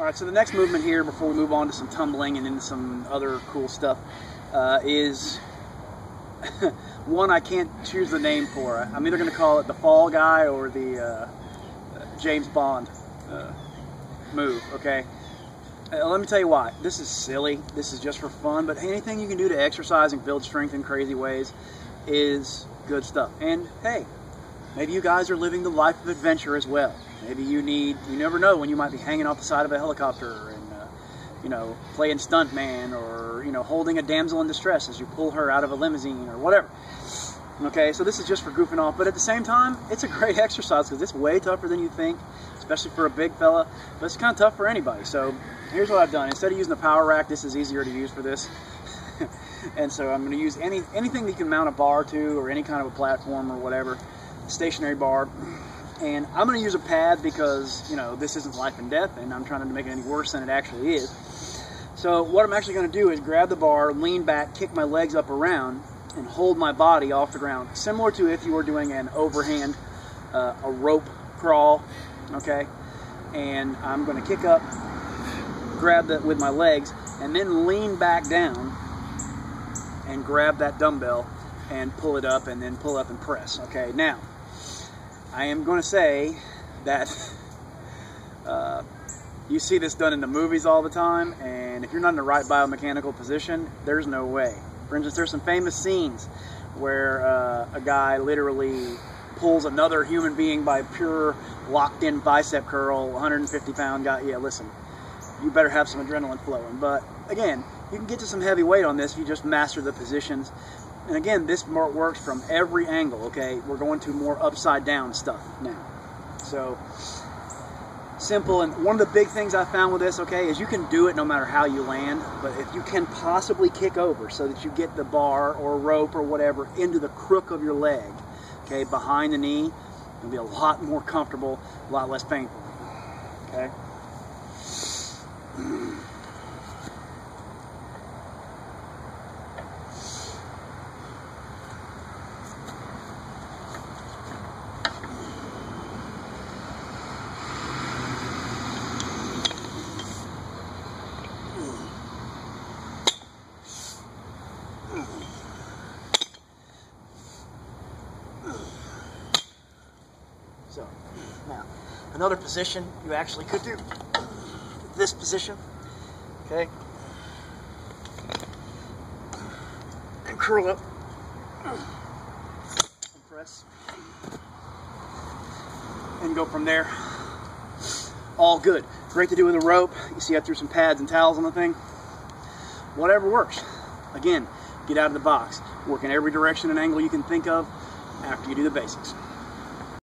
Alright, so the next movement here before we move on to some tumbling and into some other cool stuff is one I can't choose the name for. I'm either going to call it the Fall Guy or the James Bond move, okay? Let me tell you why. This is silly. This is just for fun, but anything you can do to exercise and build strength in crazy ways is good stuff. And hey, maybe you guys are living the life of adventure as well. Maybe you never know when you might be hanging off the side of a helicopter and, playing stuntman, or, holding a damsel in distress as you pull her out of a limousine or whatever. Okay, so this is just for goofing off, but at the same time, it's a great exercise because it's way tougher than you think, especially for a big fella, but it's kind of tough for anybody. So here's what I've done. Instead of using the power rack, this is easier to use for this. And so I'm going to use anything that you can mount a bar to, or any kind of a platform or whatever, stationary bar. And I'm going to use a pad because, this isn't life and death, and I'm trying to make it any worse than it actually is. So what I'm actually going to do is grab the bar, lean back, kick my legs up around, and hold my body off the ground, similar to if you were doing an overhand, a rope crawl, okay? And I'm going to kick up, grab that with my legs, and then lean back down and grab that dumbbell and pull it up, and then pull up and press, okay? Now, I am going to say that you see this done in the movies all the time, and if you're not in the right biomechanical position, there's no way. For instance, there's some famous scenes where a guy literally pulls another human being by pure locked-in bicep curl, 150-pound guy. Yeah, listen, you better have some adrenaline flowing. But again, you can get to some heavy weight on this if you just master the positions. And again, this works from every angle, okay? We're going to more upside down stuff now. So, simple. And one of the big things I found with this, okay, is you can do it no matter how you land, but if you can possibly kick over so that you get the bar or rope or whatever into the crook of your leg, okay, behind the knee, it'll be a lot more comfortable, a lot less painful, okay? So, now, another position you actually could do, this position, okay, and curl up, and press, and go from there. All good. Great to do with a rope. You see I threw some pads and towels on the thing. Whatever works. Again, get out of the box. Work in every direction and angle you can think of after you do the basics.